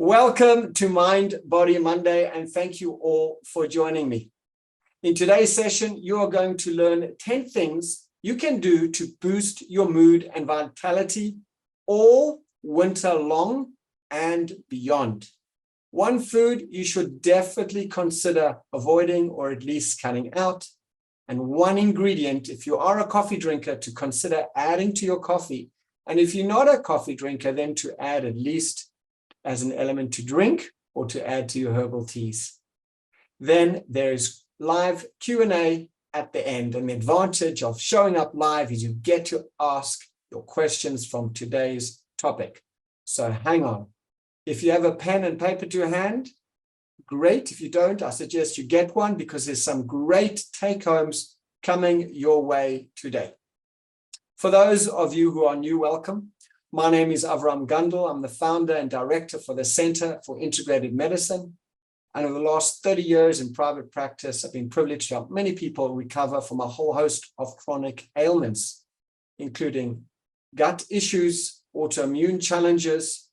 Welcome to Mind Body Monday, and thank you all for joining me. In today's session, you are going to learn 10 things you can do to boost your mood and vitality all winter long and beyond. One food you should definitely consider avoiding or at least cutting out, and one ingredient, if you are a coffee drinker, to consider adding to your coffee. And if you're not a coffee drinker, then to add at least as an element to drink or to add to your herbal teas. Then there's live Q&A at the end. And the advantage of showing up live is you get to ask your questions from today's topic. So hang on. If you have a pen and paper to hand, great. If you don't, I suggest you get one because there's some great take-homes coming your way today. For those of you who are new, welcome. My name is Avraham Gundle. I'm the founder and director for the Center for Integrated Medicine. And over the last 30 years in private practice, I've been privileged to help many people recover from a whole host of chronic ailments, including gut issues, autoimmune challenges,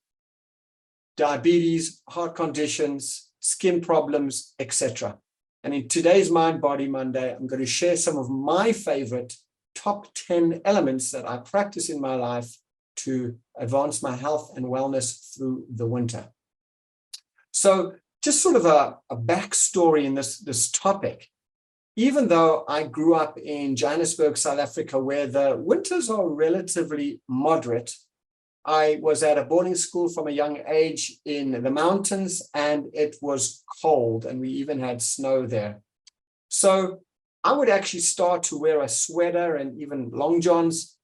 diabetes, heart conditions, skin problems, etc. And in today's Mind Body Monday, I'm going to share some of my favorite top 10 elements that I practice in my life to advance my health and wellness through the winter. So just sort of a backstory in this topic. Even though I grew up in Johannesburg, South Africa, where the winters are relatively moderate, I was at a boarding school from a young age in the mountains, and it was cold, and we even had snow there. So I would actually start to wear a sweater and even long johns,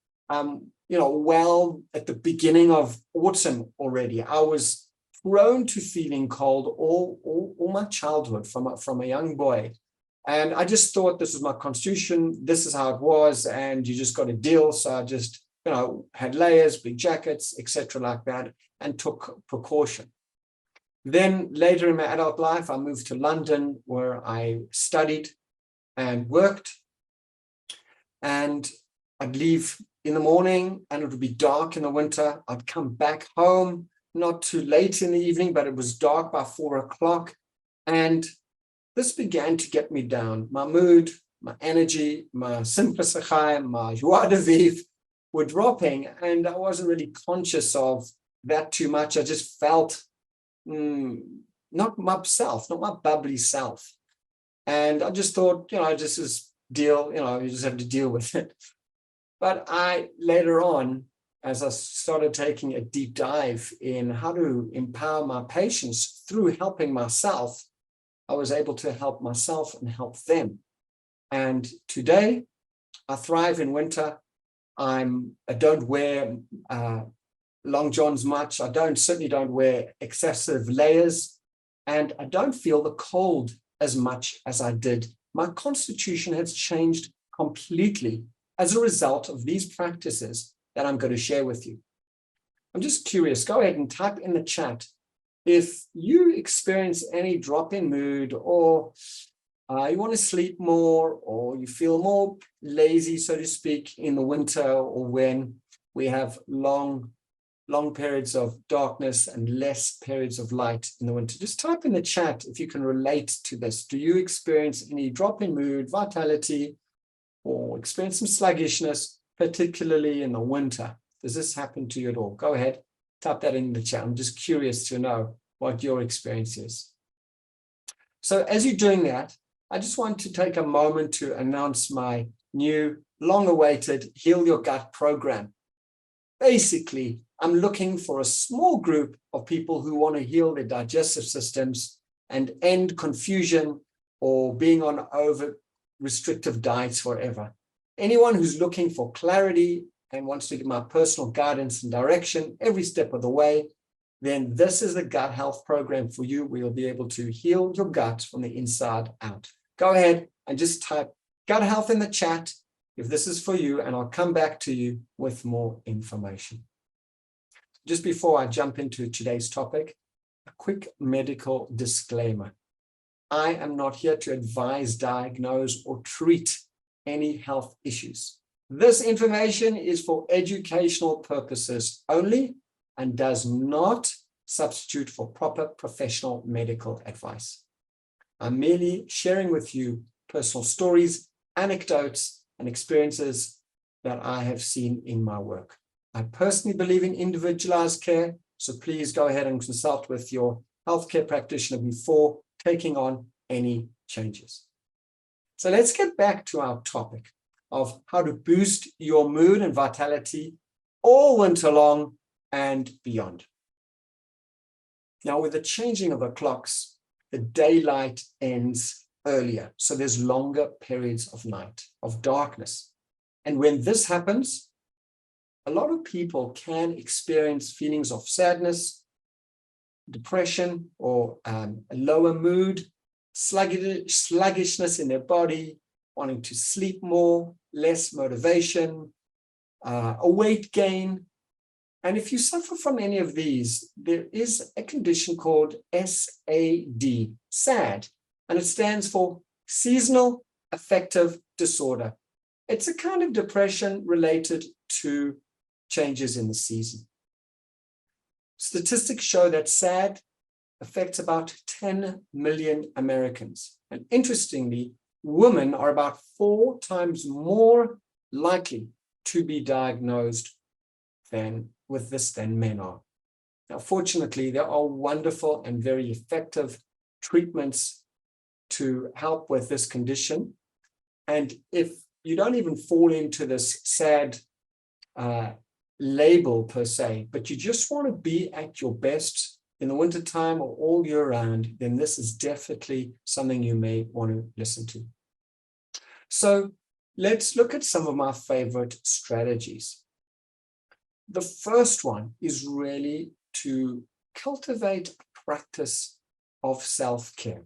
well at the beginning of autumn already. I was prone to feeling cold all my childhood from a young boy. And I just thought this was my constitution. This is how it was. And you just got to deal. So I just, had layers, big jackets, etc. like that, and took precaution. Then later in my adult life, I moved to London where I studied and worked. And I'd leave in the morning and it would be dark in the winter. I'd come back home, not too late in the evening, but it was dark by 4 o'clock. And this began to get me down. My mood, my energy, my simplicity, my joie de vivre were dropping. And I wasn't really conscious of that too much. I just felt not myself, not my bubbly self. And I just thought, this is deal, you just have to deal with it. But later on, as I started taking a deep dive in how to empower my patients through helping myself, I was able to help myself and help them. And today, I thrive in winter. I don't wear long johns much. I certainly don't wear excessive layers, and I don't feel the cold as much as I did. My constitution has changed completely as a result of these practices that I'm going to share with you. I'm just curious, go ahead and type in the chat if you experience any drop in mood, or you want to sleep more, or you feel more lazy, so to speak, in the winter, or when we have long periods of darkness and less periods of light in the winter. Just type in the chat if you can relate to this. Do you experience any drop in mood, vitality, or experience some sluggishness, particularly in the winter? Does this happen to you at all? Go ahead, type that in the chat. I'm just curious to know what your experience is. So as you're doing that, I just want to take a moment to announce my new long-awaited Heal Your Gut program. Basically, I'm looking for a small group of people who want to heal their digestive systems and end confusion or being on restrictive diets forever. Anyone who's looking for clarity and wants to get my personal guidance and direction every step of the way, then this is the gut health program for you. We'll be able to heal your gut from the inside out. Go ahead and just type gut health in the chat if this is for you, and I'll come back to you with more information. Just before I jump into today's topic, a quick medical disclaimer. I am not here to advise, diagnose, or treat any health issues. This information is for educational purposes only and does not substitute for proper professional medical advice. I'm merely sharing with you personal stories, anecdotes, and experiences that I have seen in my work. I personally believe in individualized care, so please go ahead and consult with your healthcare practitioner before taking on any changes. So let's get back to our topic of how to boost your mood and vitality all winter long and beyond. Now, with the changing of the clocks, the daylight ends earlier, so there's longer periods of night, of darkness. And when this happens, a lot of people can experience feelings of sadness, depression, or a lower mood, sluggishness in their body, wanting to sleep more, less motivation, a weight gain. And if you suffer from any of these, there is a condition called SAD, SAD, and it stands for Seasonal Affective Disorder. It's a kind of depression related to changes in the season. Statistics show that SAD affects about 10 million Americans. And interestingly, women are about 4 times more likely to be diagnosed with this than men are. Now, fortunately, there are wonderful and very effective treatments to help with this condition. And if you don't even fall into this SAD label per se, but you just want to be at your best in the wintertime or all year round, then this is definitely something you may want to listen to. So let's look at some of my favorite strategies. The first one is really to cultivate a practice of self-care.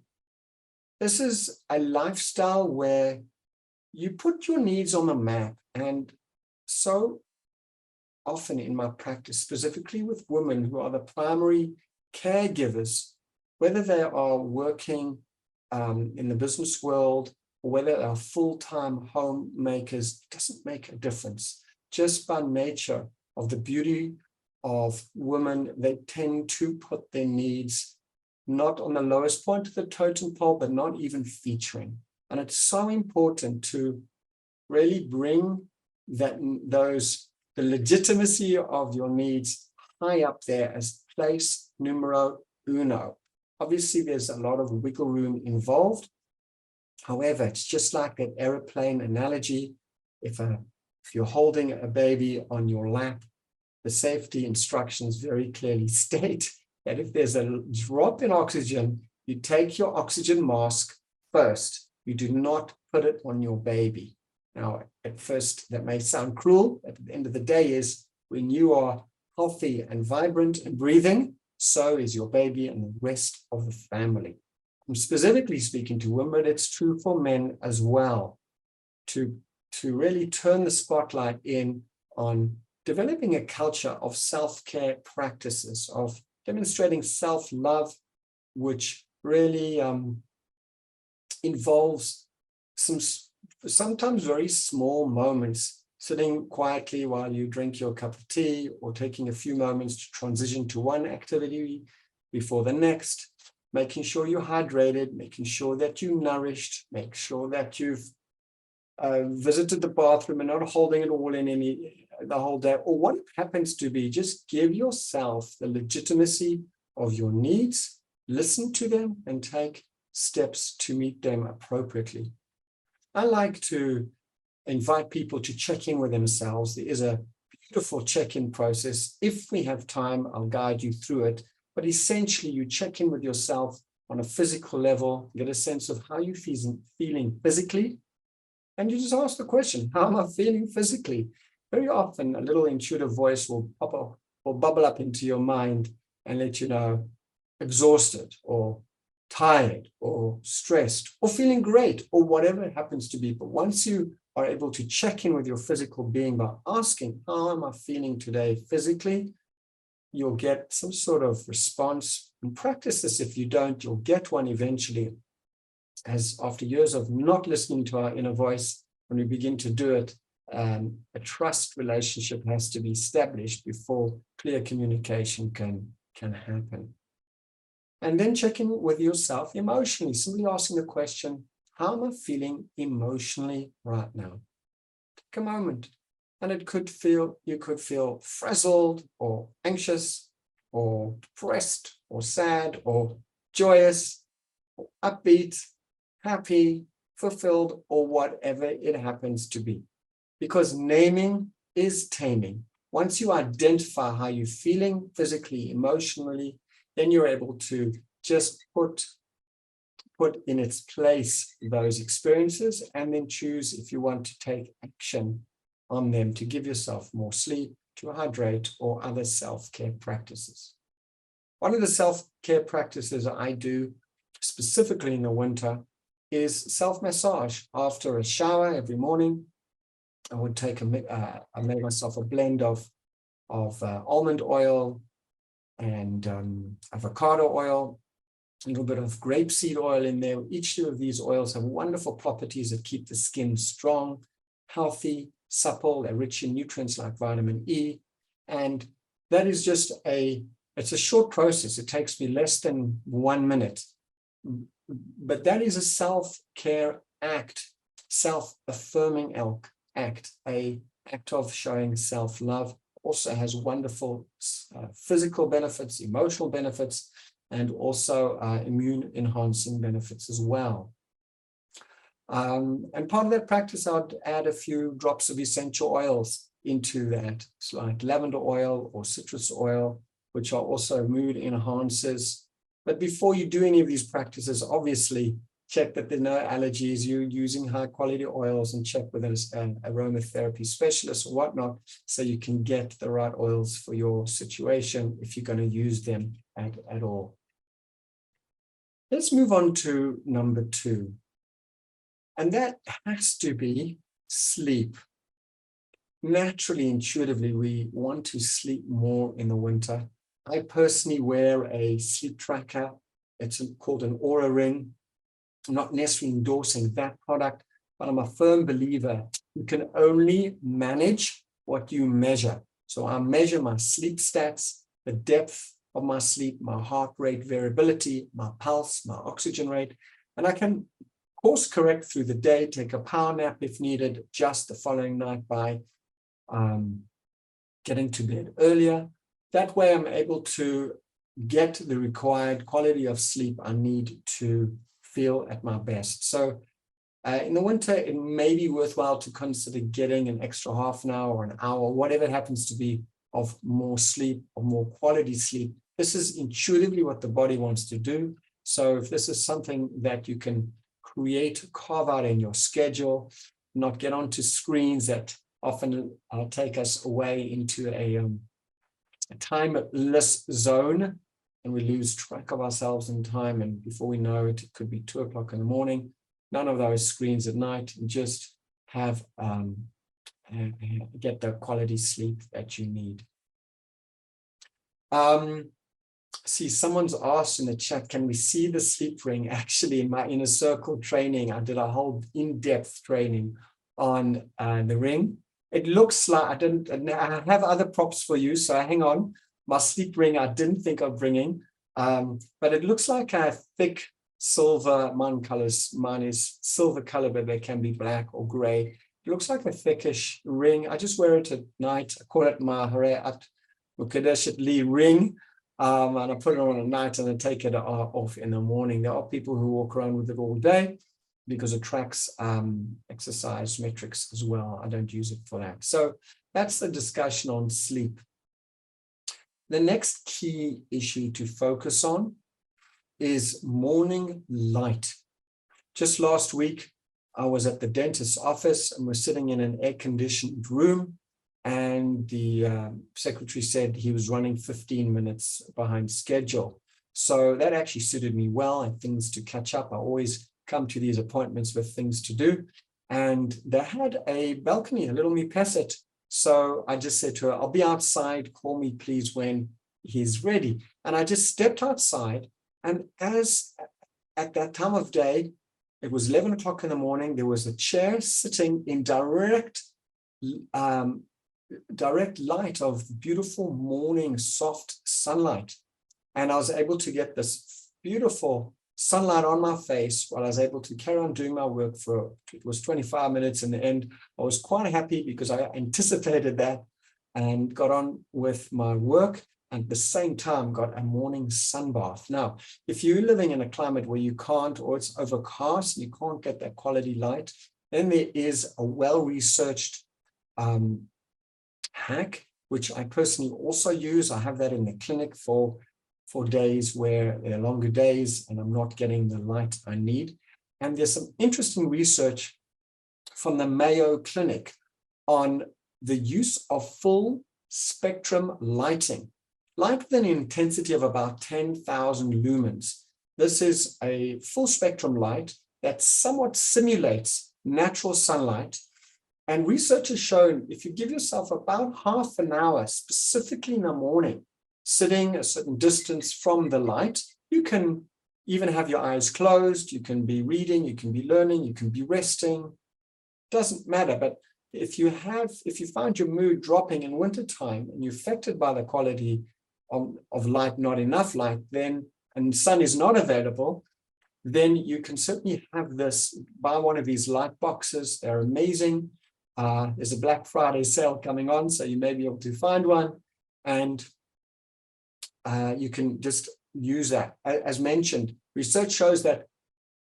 This is a lifestyle where you put your needs on the map, and so often in my practice, specifically with women who are the primary caregivers, whether they are working in the business world or whether they are full-time homemakers, it doesn't make a difference. Just by nature of the beauty of women, they tend to put their needs not on the lowest point of the totem pole, but not even featuring. And it's so important to really bring the legitimacy of your needs high up there as place numero uno. Obviously, there's a lot of wiggle room involved. However, it's just like that airplane analogy. If you're holding a baby on your lap, the safety instructions very clearly state that if there's a drop in oxygen, you take your oxygen mask first. You do not put it on your baby. Now, at first, that may sound cruel. At the end of the day is when you are healthy and vibrant and breathing, so is your baby and the rest of the family. I'm specifically speaking to women, but it's true for men as well, to really turn the spotlight in on developing a culture of self-care practices, of demonstrating self-love, which really involves sometimes very small moments, sitting quietly while you drink your cup of tea, or taking a few moments to transition to one activity before the next, making sure you're hydrated, making sure that you're nourished, make sure that you've visited the bathroom and not holding it all in the whole day, or what it happens to be. Just give yourself the legitimacy of your needs, listen to them, and take steps to meet them appropriately. I like to invite people to check in with themselves. There is a beautiful check-in process. If we have time, I'll guide you through it. But essentially, you check in with yourself on a physical level, get a sense of how you're feeling physically, and you just ask the question, how am I feeling physically? Very often, a little intuitive voice will pop up or bubble up into your mind and let you know exhausted or tired or stressed or feeling great or whatever it happens to be. But once you are able to check in with your physical being by asking, how am I feeling today physically? You'll get some sort of response. And practice this. If you don't, you'll get one eventually. As after years of not listening to our inner voice, when we begin to do it, a trust relationship has to be established before clear communication can can happen. And then checking with yourself emotionally, simply asking the question, how am I feeling emotionally right now? Take a moment. And you could feel frazzled or anxious or depressed or sad or joyous or upbeat, happy, fulfilled, or whatever it happens to be. Because naming is taming. Once you identify how you're feeling physically, emotionally, then you're able to just put in its place those experiences and then choose if you want to take action on them to give yourself more sleep, to hydrate, or other self-care practices. One of the self-care practices I do specifically in the winter is self-massage. After a shower every morning, I would take I made myself a blend of almond oil and avocado oil, a little bit of grapeseed oil in there. Each two of these oils have wonderful properties that keep the skin strong, healthy, supple. They're rich in nutrients like vitamin E. And that is just it's a short process. It takes me less than 1 minute. But that is a self-care act, self-affirming act, an act of showing self-love. Also has wonderful physical benefits, emotional benefits, and also immune-enhancing benefits as well. And part of that practice, I'd add a few drops of essential oils into that. It's like lavender oil or citrus oil, which are also mood enhancers. But before you do any of these practices, obviously, check that there are no allergies, you're using high-quality oils, and check with an aromatherapy specialist or whatnot, so you can get the right oils for your situation if you're going to use them at all. Let's move on to number 2. And that has to be sleep. Naturally, intuitively, we want to sleep more in the winter. I personally wear a sleep tracker. It's called an Aura Ring. I'm not necessarily endorsing that product, but I'm a firm believer you can only manage what you measure. So I measure my sleep stats, the depth of my sleep, my heart rate variability, my pulse, my oxygen rate, and I can course correct through the day, take a power nap if needed, just the following night by getting to bed earlier. That way I'm able to get the required quality of sleep I need to feel at my best. So in the winter, it may be worthwhile to consider getting an extra half an hour or an hour, whatever it happens to be, of more sleep or more quality sleep. This is intuitively what the body wants to do. So if this is something that you can carve out in your schedule, not get onto screens that often take us away into a timeless zone, and we lose track of ourselves in time, and before we know it, it could be 2 o'clock in the morning. None of those screens at night, and just have get the quality sleep that you need. See, someone's asked in the chat, can we see the sleep ring? Actually, in my inner circle training, I did a whole in-depth training on the ring. It looks like I have other props for you, so hang on. My sleep ring I didn't think of bringing, but it looks like a thick silver. Mine is silver color, but they can be black or gray. It looks like a thickish ring. I just wear it at night. I call it my Hareat Mukadeshet ring. And I put it on at night and then take it off in the morning. There are people who walk around with it all day because it tracks exercise metrics as well. I don't use it for that. So that's the discussion on sleep. The next key issue to focus on is morning light. Just last week, I was at the dentist's office and we're sitting in an air-conditioned room. And the secretary said he was running 15 minutes behind schedule. So that actually suited me well. I had things to catch up. I always come to these appointments with things to do. And they had a balcony, a little mipesset. So I just said to her, I'll be outside. Call me, please, when he's ready. And I just stepped outside. And as at that time of day, it was 11 o'clock in the morning, there was a chair sitting in direct light of beautiful morning soft sunlight. And I was able to get this beautiful sunlight on my face while I was able to carry on doing my work for, it was 25 minutes in the end. I was quite happy because I anticipated that and got on with my work, and at the same time got a morning sun bath. Now, if you're living in a climate where you can't, or it's overcast, you can't get that quality light, then there is a well-researched hack, which I personally also use. I have that in the clinic for days where there are longer days and I'm not getting the light I need. And there's some interesting research from the Mayo Clinic on the use of full spectrum lighting, light with an intensity of about 10,000 lumens. This is a full spectrum light that somewhat simulates natural sunlight. And research has shown if you give yourself about half an hour, specifically in the morning, sitting a certain distance from the light, you can even have your eyes closed, you can be reading, you can be learning, you can be resting, doesn't matter. But if you find your mood dropping in wintertime and you're affected by the quality of light, not enough light, then, and sun is not available, then you can certainly have this, buy one of these light boxes. They're amazing. There's a Black Friday sale coming on, so you may be able to find one, and you can just use that. As mentioned, research shows that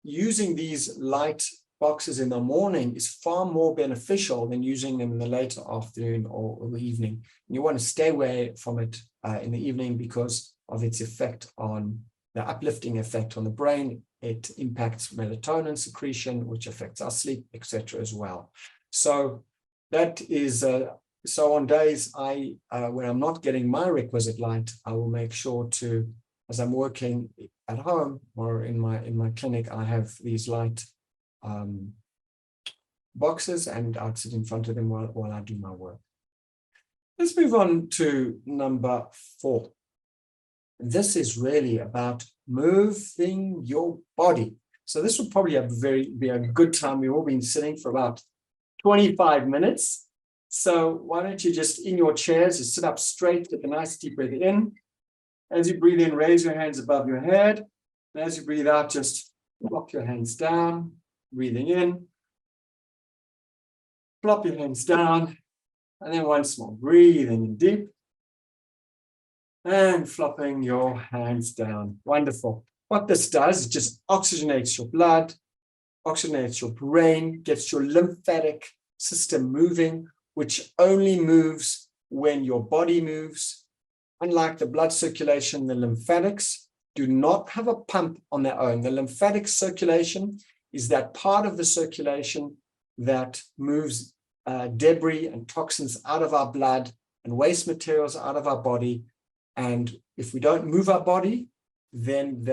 using these light boxes in the morning is far more beneficial than using them in the later afternoon or the evening. And you want to stay away from it in the evening because of its effect on the uplifting effect on the brain. It impacts melatonin secretion, which affects our sleep, etc. as well. So that is, so on days when I'm not getting my requisite light, I will make sure to, as I'm working at home or in my clinic, I have these light boxes and I'd sit in front of them while I do my work. Let's move on to number 4. This is really about moving your body. So this will probably be a good time. We've all been sitting for about 25 minutes. So why don't you just, in your chairs, just sit up straight, get a nice deep breath in. As you breathe in, raise your hands above your head. And as you breathe out, just flop your hands down, breathing in. Flop your hands down. And then once more, breathing in deep. And flopping your hands down. Wonderful. What this does is just oxygenates your blood, oxygenates your brain, gets your lymphatic system moving, which only moves when your body moves. Unlike the blood circulation, the lymphatics do not have a pump on their own. The lymphatic circulation is that part of the circulation that moves debris and toxins out of our blood and waste materials out of our body. And if we don't move our body, then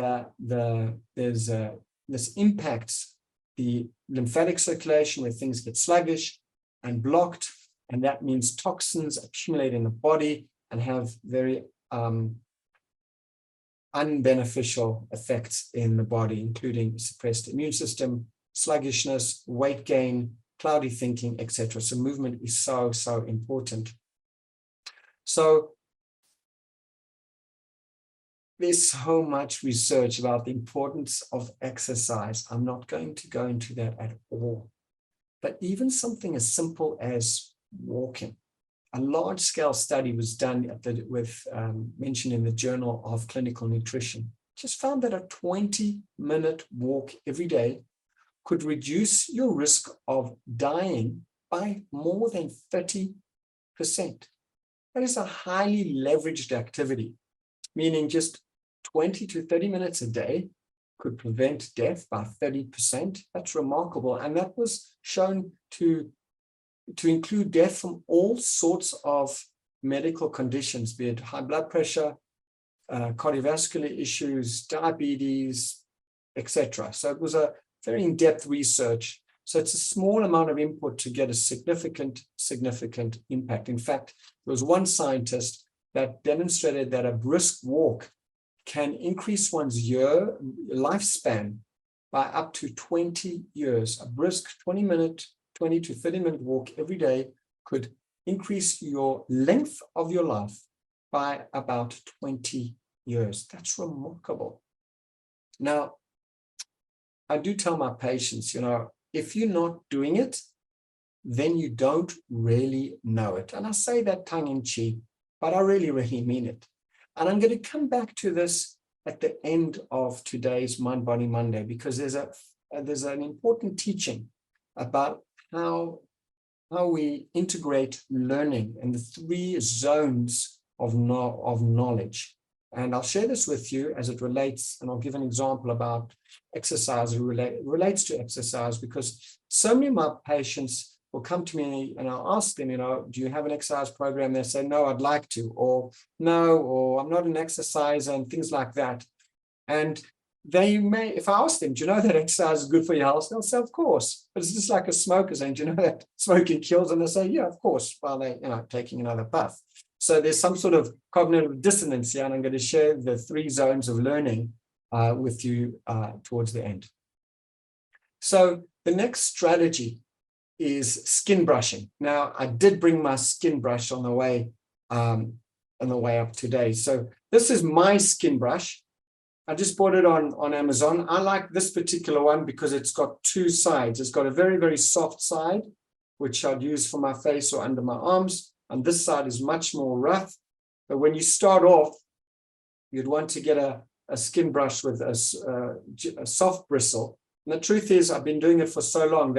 this impacts the lymphatic circulation where things get sluggish and blocked. And that means toxins accumulate in the body and have very unbeneficial effects in the body, including suppressed immune system, sluggishness, weight gain, cloudy thinking, etc. So movement is so important. So there's so much research about the importance of exercise. I'm not going to go into that at all. But even something as simple as walking. A large-scale study was done mentioned in the Journal of Clinical Nutrition. Just found that a 20-minute walk every day could reduce your risk of dying by more than 30%. That is a highly leveraged activity, meaning just 20 to 30 minutes a day could prevent death by 30%. That's remarkable. And that was shown to include death from all sorts of medical conditions, be it high blood pressure, cardiovascular issues, diabetes, etc. So it was a very in-depth research. So it's a small amount of input to get a significant impact. In fact, there was one scientist that demonstrated that a brisk walk can increase one's lifespan by up to 20 years. A brisk 20 to 30-minute walk every day could increase your length of your life by about 20 years. That's remarkable. Now, I do tell my patients, if you're not doing it, then you don't really know it. And I say that tongue in cheek, but I really, really mean it. And I'm going to come back to this at the end of today's Mind Body Monday, because there's an important teaching about how we integrate learning and the 3 zones of knowledge. And I'll share this with you as it relates, and I'll give an example about exercise relates to exercise, because so many of my patients will come to me and I'll ask them, do you have an exercise program? They say, no, I'd like to, or no, or I'm not an exerciser, and things like that. And they may, if I ask them, do you know that exercise is good for your health? They'll say, of course. But it's just like a smoker saying, do you know that smoking kills? And they say, yeah, of course, while they, taking another puff. So there's some sort of cognitive dissonance here, and I'm going to share the 3 zones of learning with you towards the end. So the next strategy is skin brushing. Now, I did bring my skin brush on the way up today. So this is my skin brush. I just bought it on Amazon. I like this particular one because it's got 2 sides. It's got a very, very soft side, which I'd use for my face or under my arms. And this side is much more rough. But when you start off, you'd want to get a skin brush with a soft bristle. And the truth is, I've been doing it for so long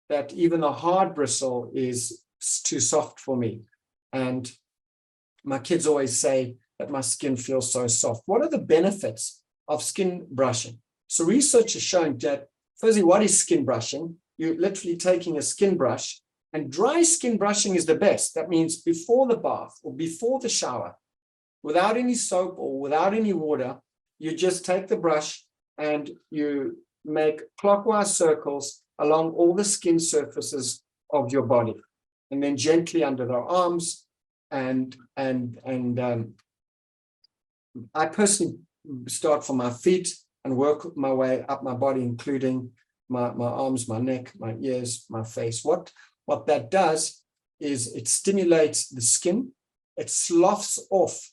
that even the hard bristle is too soft for me. And my kids always say that my skin feels so soft. What are the benefits of skin brushing? So research has shown that, firstly, what is skin brushing? You're literally taking a skin brush, and dry skin brushing is the best. That means before the bath or before the shower, without any soap or without any water, you just take the brush and you make clockwise circles along all the skin surfaces of your body, and then gently under the arms. And I personally start from my feet and work my way up my body, including my arms, my neck, my ears, my face. What that does is it stimulates the skin. It sloughs off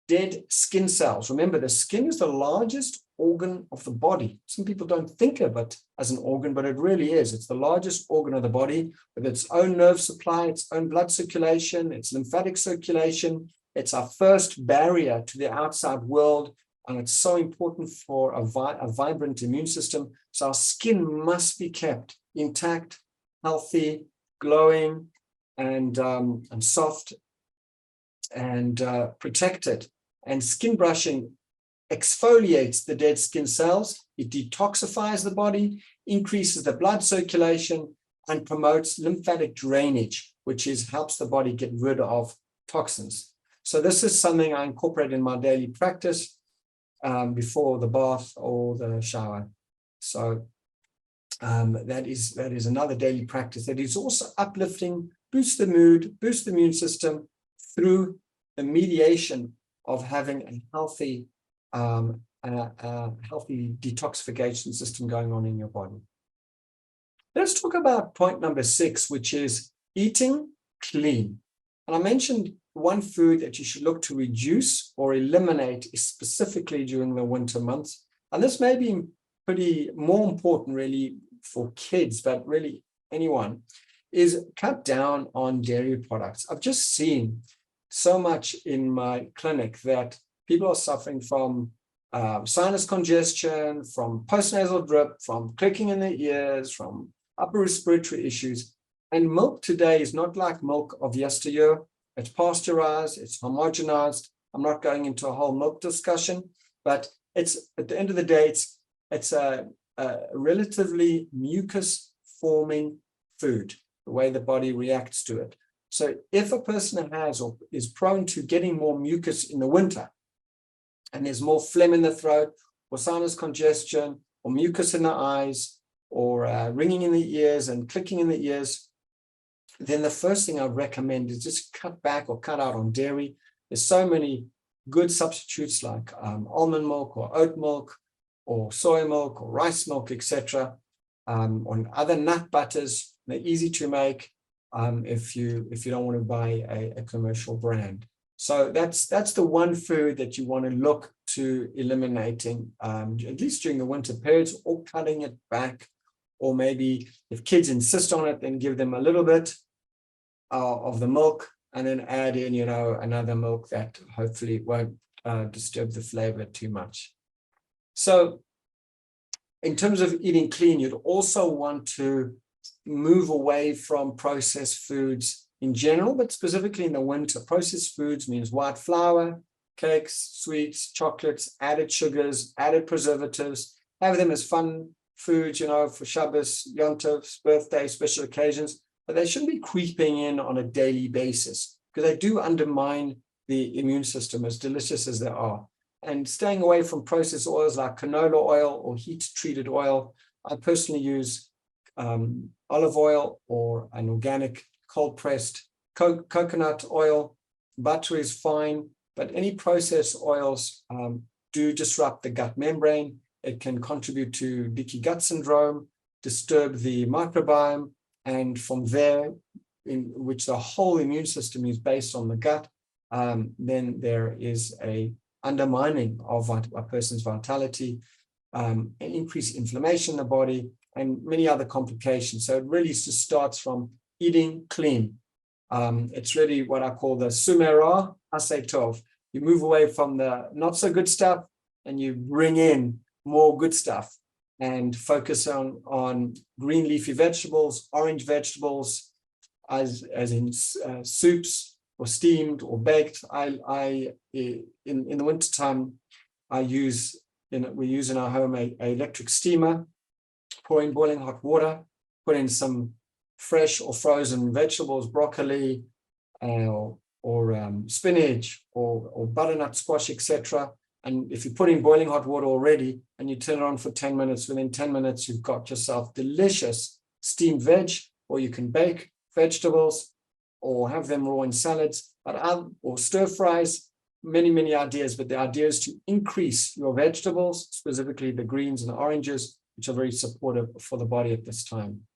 dead skin cells. Remember, the skin is the largest organ of the body. Some people don't think of it as an organ, but it really is. It's the largest organ of the body with its own nerve supply, its own blood circulation, its lymphatic circulation. It's our first barrier to the outside world, and it's so important for a vibrant immune system. So our skin must be kept intact, healthy, glowing, and soft, and protected. And skin brushing exfoliates the dead skin cells. It detoxifies the body, increases the blood circulation, and promotes lymphatic drainage, which helps the body get rid of toxins. So this is something I incorporate in my daily practice before the bath or the shower. So that is another daily practice that is also uplifting, boosts the mood, boosts the immune system through the mediation of having a healthy detoxification system going on in your body. Let's talk about point number 6, which is eating clean. And I mentioned one food that you should look to reduce or eliminate specifically during the winter months. And this may be pretty more important really for kids, but really anyone, is cut down on dairy products. I've just seen so much in my clinic that people are suffering from sinus congestion, from postnasal drip, from clicking in the ears, from upper respiratory issues. And milk today is not like milk of yesteryear. It's pasteurized, it's homogenized. I'm not going into a whole milk discussion, but it's, at the end of the day, it's a relatively mucus-forming food, the way the body reacts to it. So if a person has or is prone to getting more mucus in the winter, and there's more phlegm in the throat, or sinus congestion, or mucus in the eyes, or ringing in the ears and clicking in the ears, then the first thing I'd recommend is just cut back or cut out on dairy. There's so many good substitutes like almond milk or oat milk or soy milk or rice milk, etc. On other nut butters. They're easy to make if you don't want to buy a commercial brand. So that's the one food that you want to look to eliminating, at least during the winter periods, or cutting it back, or maybe if kids insist on it, then give them a little bit of the milk, and then add in, another milk that hopefully won't disturb the flavor too much. So in terms of eating clean, you'd also want to move away from processed foods in general, but specifically in the winter. Processed foods means white flour, cakes, sweets, chocolates, added sugars, added preservatives. Have them as fun foods, for Shabbos, Yom Tov's, birthday, special occasions, but they shouldn't be creeping in on a daily basis because they do undermine the immune system, as delicious as they are. And staying away from processed oils like canola oil or heat-treated oil. I personally use olive oil or an organic cold-pressed coconut oil. Butter is fine, but any processed oils do disrupt the gut membrane. It can contribute to leaky gut syndrome, disturb the microbiome, and from there, in which the whole immune system is based on the gut, then there is a undermining of a person's vitality, increased inflammation in the body, and many other complications. So it really just starts from eating clean. It's really what I call the sumera asay tov. You move away from the not so good stuff and you bring in more good stuff and focus on green leafy vegetables, orange vegetables, as in soups or steamed or baked. In the wintertime, we use in our home a electric steamer, pour in boiling hot water, put in some fresh or frozen vegetables, broccoli, or spinach, or butternut squash, etc. And if you put in boiling hot water already and you turn it on for 10 minutes, within 10 minutes, you've got yourself delicious steamed veg, or you can bake vegetables or have them raw in salads, or stir fries, many ideas. But the idea is to increase your vegetables, specifically the greens and the oranges, which are very supportive for the body at this time.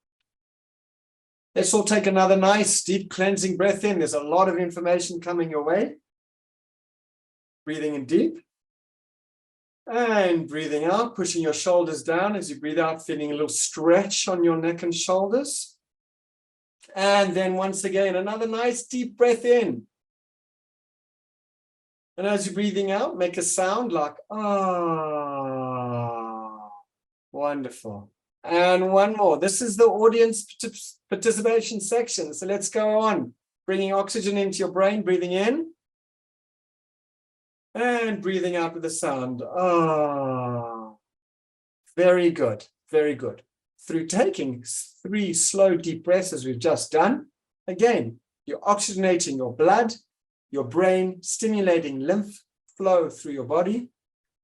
Let's all take another nice deep cleansing breath in. There's a lot of information coming your way. Breathing in deep. And breathing out, pushing your shoulders down as you breathe out, feeling a little stretch on your neck and shoulders. And then once again, another nice deep breath in. And as you're breathing out, make a sound like, ah, wonderful. And one more. This is the audience participation section. So let's go on. Bringing oxygen into your brain, breathing in. And breathing out with the sound. Ah, very good, very good. Through taking 3 slow, deep breaths as we've just done, again, you're oxygenating your blood, your brain, stimulating lymph flow through your body.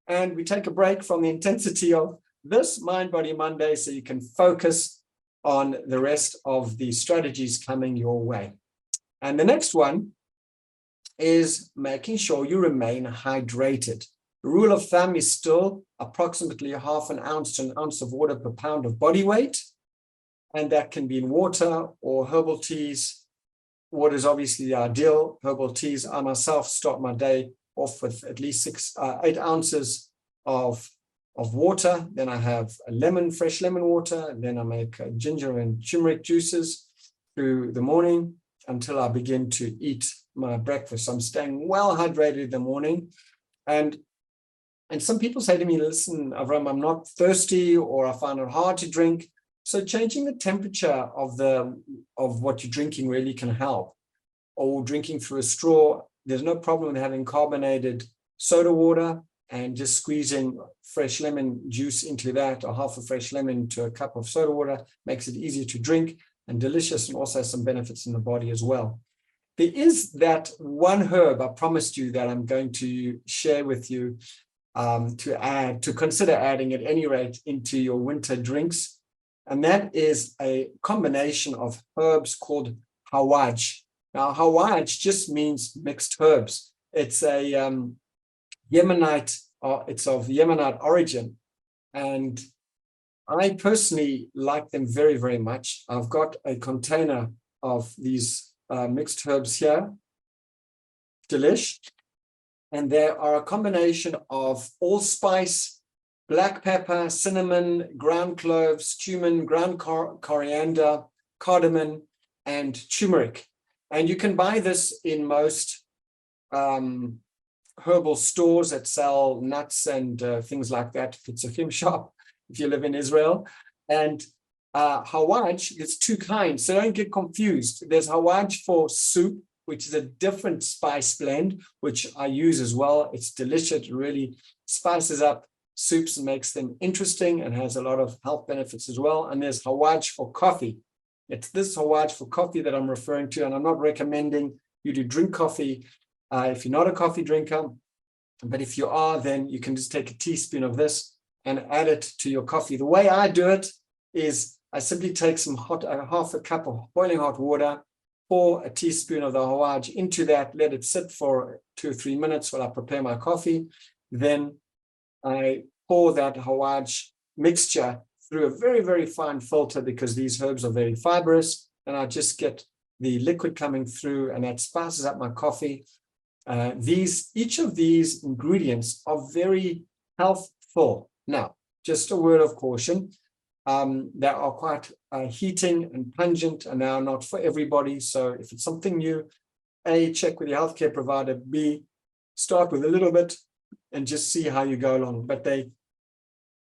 And we take a break from the intensity of this Mind Body Monday so you can focus on the rest of the strategies coming your way. And the next one is making sure you remain hydrated. The rule of thumb is still approximately ½ ounce to 1 ounce of water per pound of body weight. And that can be in water or herbal teas. Water is obviously the ideal. Herbal teas, I myself start my day off with at least 8 ounces of water. Then I have fresh lemon water. And then I make ginger and turmeric juices through the morning until I begin to eat my breakfast. I'm staying well hydrated in the morning. And some people say to me, listen, Avraham, I'm not thirsty, or I find it hard to drink. So changing the temperature of what you're drinking really can help. Or drinking through a straw, there's no problem with having carbonated soda water and just squeezing fresh lemon juice into that, or half a fresh lemon to a cup of soda water, makes it easier to drink and delicious, and also has some benefits in the body as well. There is that one herb I promised you that I'm going to share with you to consider adding at any rate into your winter drinks. And that is a combination of herbs called hawaj. Now, hawaj just means mixed herbs. It's a Yemenite, it's of Yemenite origin. And I personally like them very, very much. I've got a container of these mixed herbs here. Delish. And there are a combination of allspice, black pepper, cinnamon, ground cloves, cumin, ground coriander, cardamom, and turmeric. And you can buy this in most herbal stores that sell nuts and things like that. It's a film shop if you live in Israel. And hawaj is two kinds, so don't get confused. There's hawaj for soup, which is a different spice blend, which I use as well. It's delicious. It really spices up soups and makes them interesting and has a lot of health benefits as well. And there's hawaj for coffee. It's this hawaj for coffee that I'm referring to, and I'm not recommending you to drink coffee if you're not a coffee drinker. But if you are, then you can just take a teaspoon of this and add it to your coffee. The way I do it is I simply take some half a cup of boiling hot water, pour a teaspoon of the hawaj into that, let it sit for 2 or 3 minutes while I prepare my coffee. Then I pour that hawaj mixture through a very, very fine filter because these herbs are very fibrous, and I just get the liquid coming through, and that spices up my coffee. Each of these ingredients are very healthful. Now, just a word of caution. They are quite heating and pungent, and they are not for everybody. So if it's something new, A, check with your healthcare provider. B, start with a little bit and just see how you go along. But they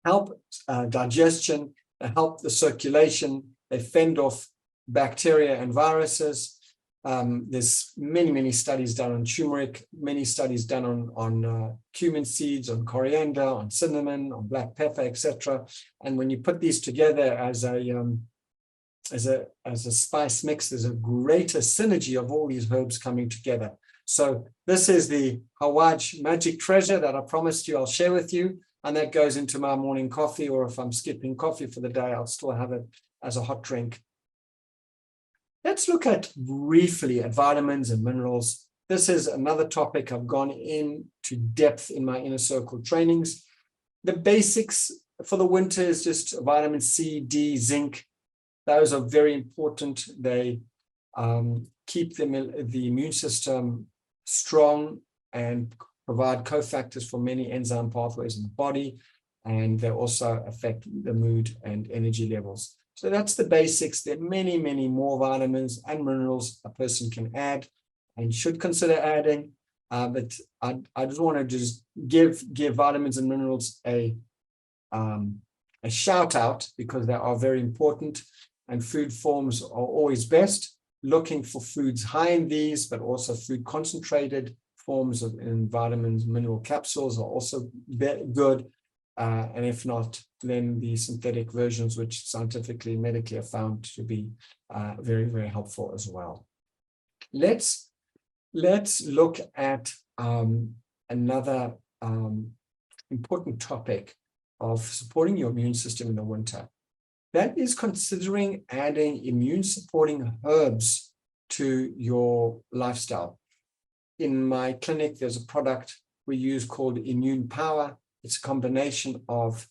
help digestion, they help the circulation, they fend off bacteria and viruses. There's many studies done on turmeric, many studies done on cumin seeds, on coriander, on cinnamon, on black pepper, etc. And when you put these together as a spice mix, there's a greater synergy of all these herbs coming together. So this is the hawaj magic treasure that I promised you I'll share with you, and that goes into my morning coffee, or if I'm skipping coffee for the day, I'll still have it as a hot drink. Let's look at briefly at vitamins and minerals. This is another topic I've gone into depth in my inner circle trainings. The basics for the winter is just vitamin C, D, zinc. Those are very important. They keep the immune system strong and provide cofactors for many enzyme pathways in the body, and they also affect the mood and energy levels. So that's the basics. There are many more vitamins and minerals a person can add and should consider adding. But I just want to give vitamins and minerals a shout out because they are very important, and food forms are always best. Looking for foods high in these, but also food concentrated forms in vitamins, mineral capsules are also good. And if not, then the synthetic versions, which scientifically, medically are found to be very helpful as well. Let's look at another important topic of supporting your immune system in the winter. That is considering adding immune supporting herbs to your lifestyle. In my clinic, there's a product we use called Immune Power. It's a combination of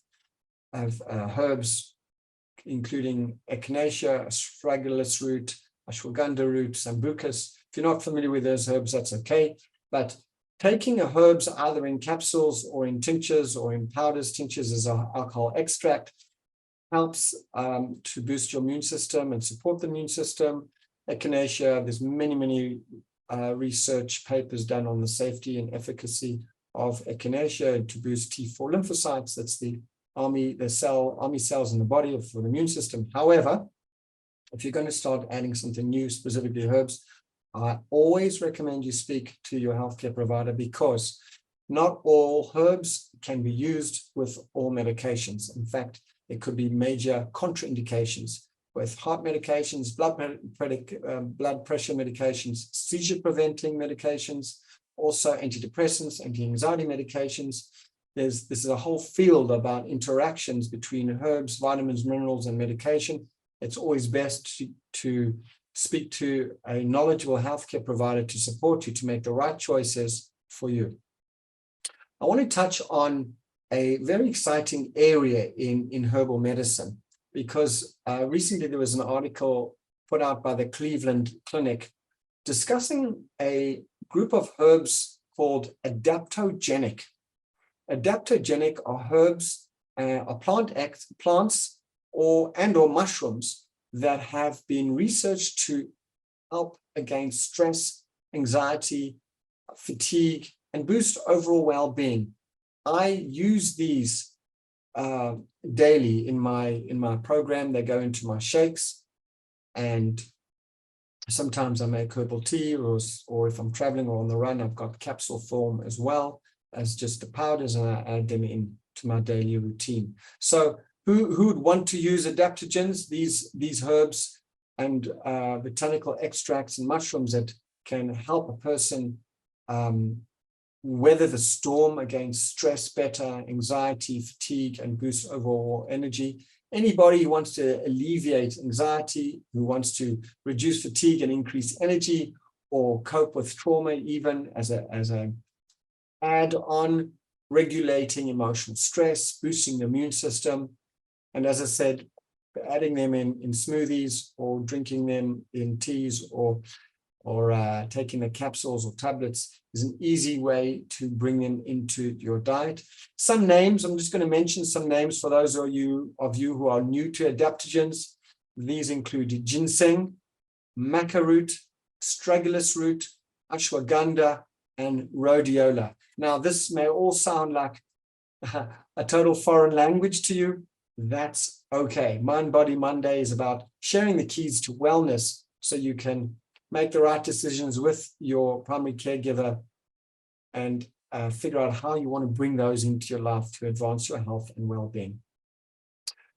herbs, including echinacea, astragalus root, ashwagandha root, sambucus. If you're not familiar with those herbs, that's okay. But taking herbs either in capsules or in tinctures or in powders, tinctures is an alcohol extract, helps to boost your immune system and support the immune system. Echinacea, there's many research papers done on the safety and efficacy of echinacea to boost T4 lymphocytes. That's the army cells in the body for the immune system. However, if you're going to start adding something new, specifically herbs, I always recommend you speak to your healthcare provider, because not all herbs can be used with all medications. In fact, there could be major contraindications with heart medications, blood pressure medications, seizure preventing medications, also antidepressants, anti-anxiety medications. This is a whole field about interactions between herbs, vitamins, minerals, and medication. It's always best to speak to a knowledgeable healthcare provider to support you to make the right choices for you. I want to touch on a very exciting area in herbal medicine, because recently there was an article put out by the Cleveland Clinic discussing a group of herbs called adaptogenic. Adaptogenic are herbs, are plants or mushrooms that have been researched to help against stress, anxiety, fatigue, and boost overall well-being. I use these daily in my program. They go into my shakes, and sometimes I make herbal tea, or if I'm traveling or on the run, I've got capsule form as well as just the powders, and I add them into my daily routine. So who would want to use adaptogens, these herbs and botanical extracts and mushrooms that can help a person weather the storm against stress better, anxiety, fatigue, and boost overall energy. Anybody who wants to alleviate anxiety, who wants to reduce fatigue and increase energy, or cope with trauma even as a add-on, regulating emotional stress, boosting the immune system. And as I said, adding them in smoothies, or drinking them in teas, or taking the capsules or tablets is an easy way to bring them into your diet. Some names, I'm just going to mention some names for those of you who are new to adaptogens. These include ginseng, maca root, astragalus root, ashwagandha, and rhodiola. Now, this may all sound like a total foreign language to you. That's okay. Mind Body Monday is about sharing the keys to wellness so you can make the right decisions with your primary caregiver and figure out how you want to bring those into your life to advance your health and well-being.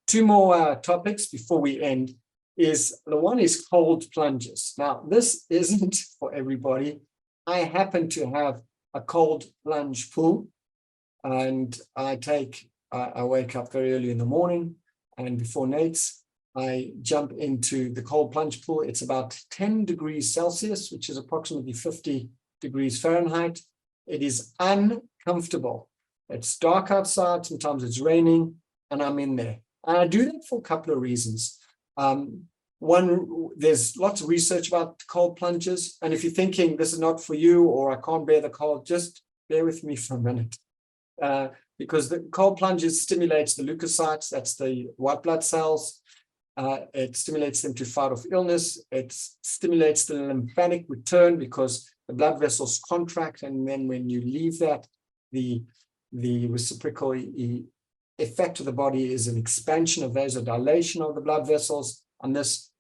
Two more topics before we end. The one is cold plunges. Now, this isn't for everybody. I happen to have a cold plunge pool, and I wake up very early in the morning, and before Nate's, I jump into the cold plunge pool. It's about 10 degrees Celsius, which is approximately 50 degrees Fahrenheit. It is uncomfortable. It's dark outside, sometimes it's raining, and I'm in there. And I do that for a couple of reasons. One, there's lots of research about cold plunges, and if you're thinking this is not for you, or I can't bear the cold, just bear with me for a minute. Because the cold plunges stimulates the leukocytes, that's the white blood cells. It stimulates them to fight off illness. It stimulates the lymphatic return because the blood vessels contract, and then when you leave that, the reciprocal effect of the body is an expansion of vasodilation of the blood vessels, and this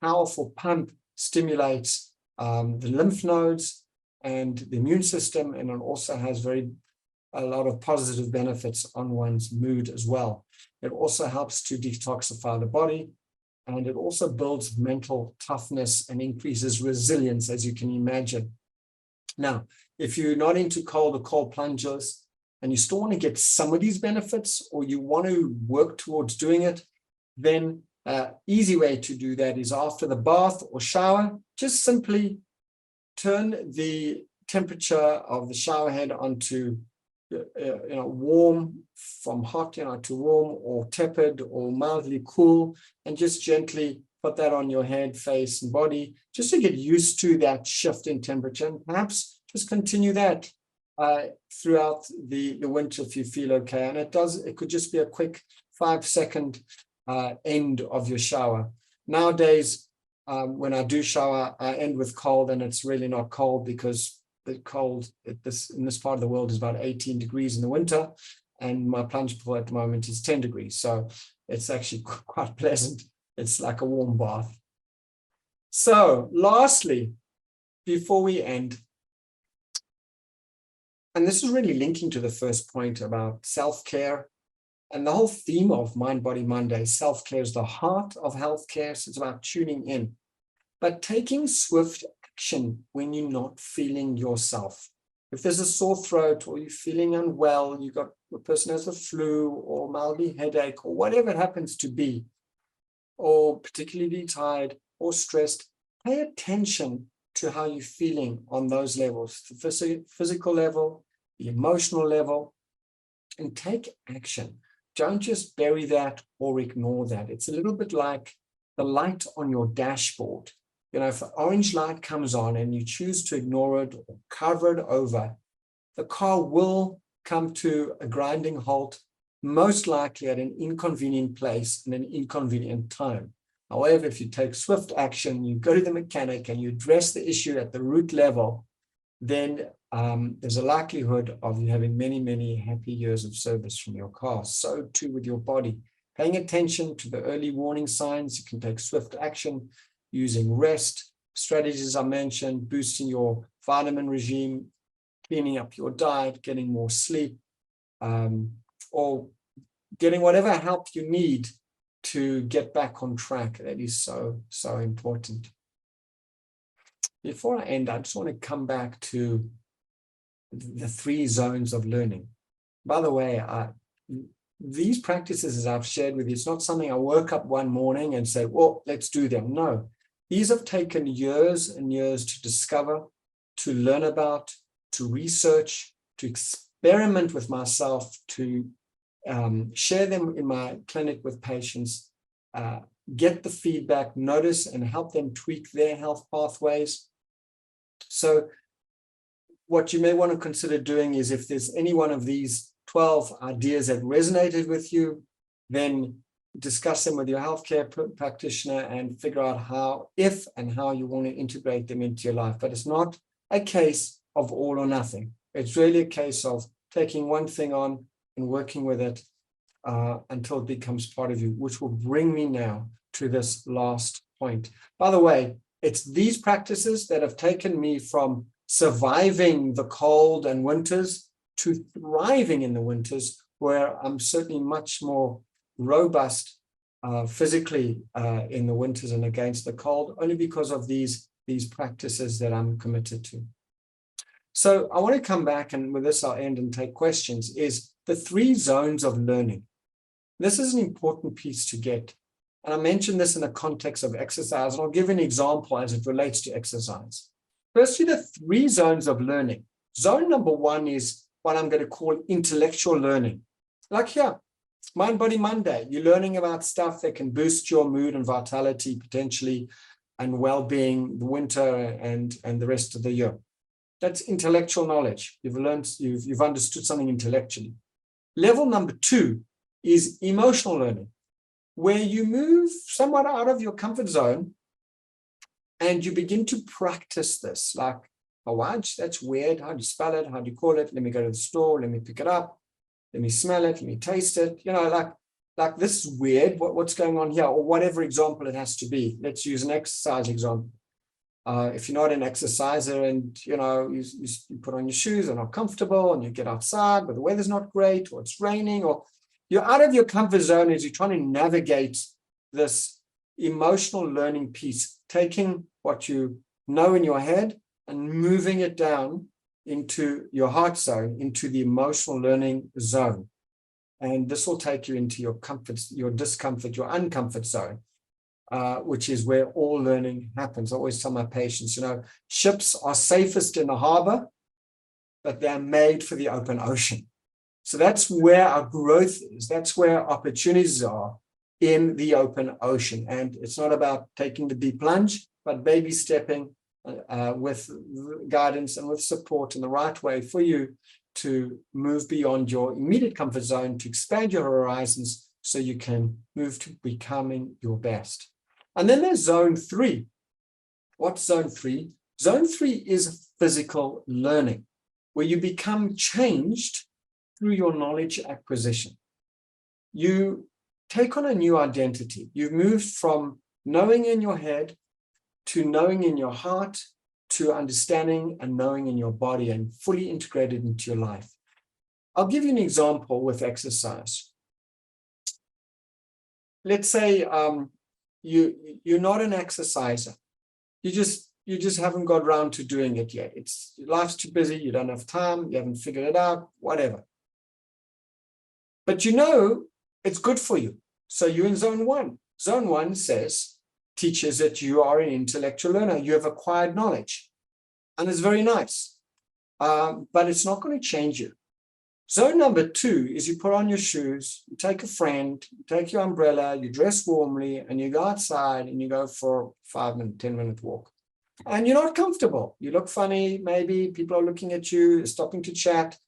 powerful pump stimulates the lymph nodes and the immune system, and it also has a lot of positive benefits on one's mood as well. It also helps to detoxify the body, and it also builds mental toughness and increases resilience, as you can imagine. Now, if you're not into cold plunges and you still want to get some of these benefits, or you want to work towards doing it, then easy way to do that is after the bath or shower, just simply turn the temperature of the shower head onto warm, from hot to warm, or tepid or mildly cool, and just gently put that on your head, face, and body, just to get used to that shift in temperature. And perhaps just continue that throughout the winter if you feel okay. And it could just be a quick 5-second end of your shower. Nowadays, when I do shower, I end with cold, and it's really not cold, because the cold in this part of the world is about 18 degrees in the winter, and my plunge pool at the moment is 10 degrees. So it's actually quite pleasant. It's like a warm bath. So lastly, before we end, and this is really linking to the first point about self-care, and the whole theme of Mind Body Monday, self-care is the heart of healthcare. So it's about tuning in, but taking swift action when you're not feeling yourself. If there's a sore throat, or you're feeling unwell, you got a person has the flu, or mildly headache, or whatever it happens to be, or particularly tired or stressed, pay attention to how you're feeling on those levels, the physical level, the emotional level, and take action. Don't just bury that or ignore that. It's a little bit like the light on your dashboard. If an orange light comes on and you choose to ignore it or cover it over, the car will come to a grinding halt, most likely at an inconvenient place and an inconvenient time. However, if you take swift action, you go to the mechanic and you address the issue at the root level, then there's a likelihood of you having many, many happy years of service from your car. So too with your body. Paying attention to the early warning signs, you can take swift action using rest, strategies I mentioned, boosting your vitamin regime, cleaning up your diet, getting more sleep, or getting whatever help you need to get back on track. That is so, so important. Before I end, I just want to come back to the 3 zones of learning. By the way, these practices, as I've shared with you, it's not something I woke up one morning and say, well, let's do them. No, these have taken years and years to discover, to learn about, to research, to experiment with myself, to share them in my clinic with patients, get the feedback, notice, and help them tweak their health pathways. So what you may want to consider doing is, if there's any one of these 12 ideas that resonated with you, then discuss them with your healthcare practitioner and figure out how, if and how you want to integrate them into your life. But it's not a case of all or nothing. It's really a case of taking one thing on and working with it until it becomes part of you, which will bring me now to this last point. By the way, it's these practices that have taken me from surviving the cold and winters to thriving in the winters, where I'm certainly much more robust physically in the winters and against the cold, only because of these practices that I'm committed to. So I want to come back, and with this I'll end and take questions, is the 3 zones of learning. This is an important piece to get. And I mentioned this in the context of exercise, and I'll give an example as it relates to exercise. Firstly, the 3 zones of learning. Zone number 1 is what I'm going to call intellectual learning. Like here, Mind Body Monday, you're learning about stuff that can boost your mood and vitality potentially, and well-being, the winter and the rest of the year. That's intellectual knowledge. You've learned, you've understood something intellectually. Level number 2 is emotional learning, where you move somewhat out of your comfort zone and you begin to practice this, like, oh, wow, that's weird. How do you spell it? How do you call it? Let me go to the store. Let me pick it up. Let me smell it. Let me taste it. You know, like this is weird. What's going on here? Or whatever example it has to be. Let's use an exercise example. If you're not an exerciser and, you know, you put on your shoes and are comfortable and you get outside, but the weather's not great, or it's raining, or you're out of your comfort zone as you're trying to navigate this emotional learning piece, taking what you know in your head and moving it down into your heart zone, into the emotional learning zone. And this will take you into your comfort, your discomfort, your uncomfort zone, which is where all learning happens. I always tell my patients, you know, ships are safest in the harbor, but they're made for the open ocean. So that's where our growth is. That's where opportunities are, in the open ocean. And it's not about taking the deep plunge, but baby stepping with guidance and with support in the right way for you to move beyond your immediate comfort zone, to expand your horizons so you can move to becoming your best. And then there's zone 3. What's zone 3? Zone 3 is physical learning, where you become changed through your knowledge acquisition. You take on a new identity. You've moved from knowing in your head to knowing in your heart, to understanding and knowing in your body, and fully integrated into your life. I'll give you an example with exercise. Let's say you're not an exerciser. You just haven't got around to doing it yet. Life's too busy, you don't have time, you haven't figured it out, whatever. But you know it's good for you. So you're in zone 1. Zone 1 teaches that you are an intellectual learner. You have acquired knowledge. And it's very nice. But it's not going to change you. Zone number 2 is you put on your shoes, you take a friend, you take your umbrella, you dress warmly, and you go outside and you go for a 5-minute, 10-minute walk. and you're not comfortable. You look funny, maybe people are looking at you, stopping to chat.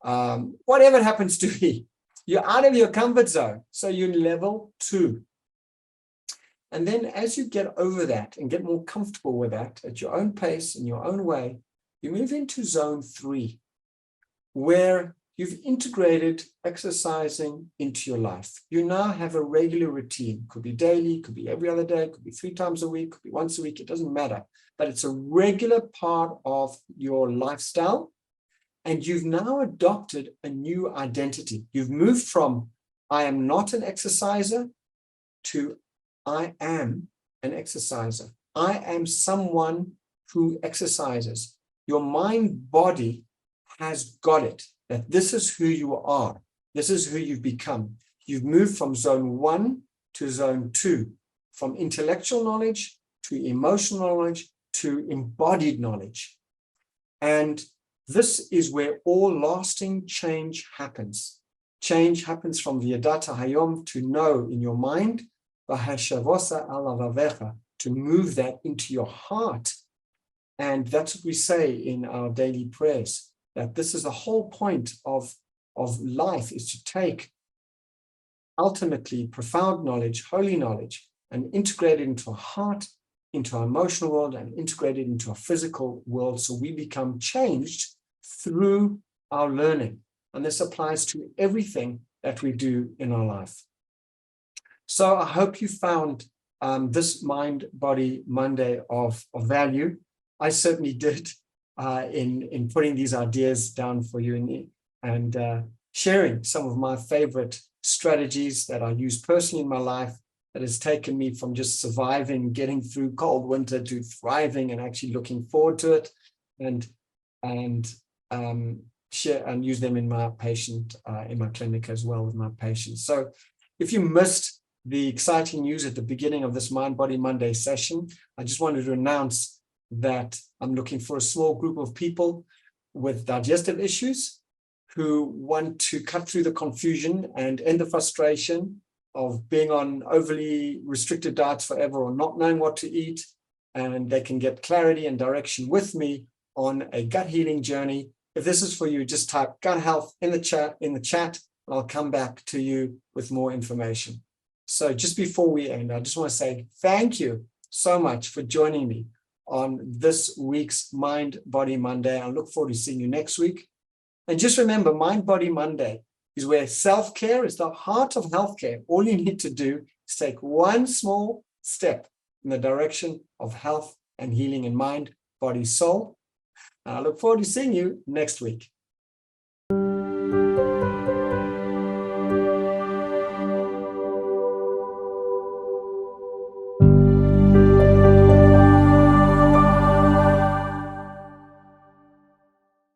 Whatever it happens to be, you're out of your comfort zone. So you're level 2. And then as you get over that and get more comfortable with that at your own pace, in your own way, you move into zone 3, where you've integrated exercising into your life. You now have a regular routine. Could be daily, could be every other day, could be 3 times a week, could be once a week, it doesn't matter. But it's a regular part of your lifestyle. And you've now adopted a new identity. You've moved from I am not an exerciser to I am an exerciser. I am someone who exercises. Your mind body has got it, that this is who you are. This is who you've become. You've moved from zone 1 to zone 2, from intellectual knowledge to emotional knowledge to embodied knowledge. And this is where all lasting change happens. Change happens from V'yadata Hayom, to know in your mind, to move that into your heart. And that's what we say in our daily prayers, that this is the whole point of life, is to take ultimately profound knowledge, holy knowledge, and integrate it into our heart, into our emotional world, and integrate it into our physical world, so we become changed through our learning. And this applies to everything that we do in our life. So I hope you found this Mind Body Monday of value. I certainly did, in putting these ideas down for you and sharing some of my favorite strategies that I use personally in my life, that has taken me from just surviving, getting through cold winter, to thriving and actually looking forward to it, and share and use them in my clinic as well with my patients. So if you missed the exciting news at the beginning of this Mind Body Monday session, I just wanted to announce that I'm looking for a small group of people with digestive issues who want to cut through the confusion and end the frustration of being on overly restricted diets forever, or not knowing what to eat, and they can get clarity and direction with me on a gut healing journey. If this is for you, just type gut health in the chat, and I'll come back to you with more information. So just before we end, I just want to say thank you so much for joining me on this week's Mind Body Monday. I look forward to seeing you next week. And just remember, Mind Body Monday is where self-care is the heart of healthcare. All you need to do is take one small step in the direction of health and healing in mind, body, soul. And I look forward to seeing you next week.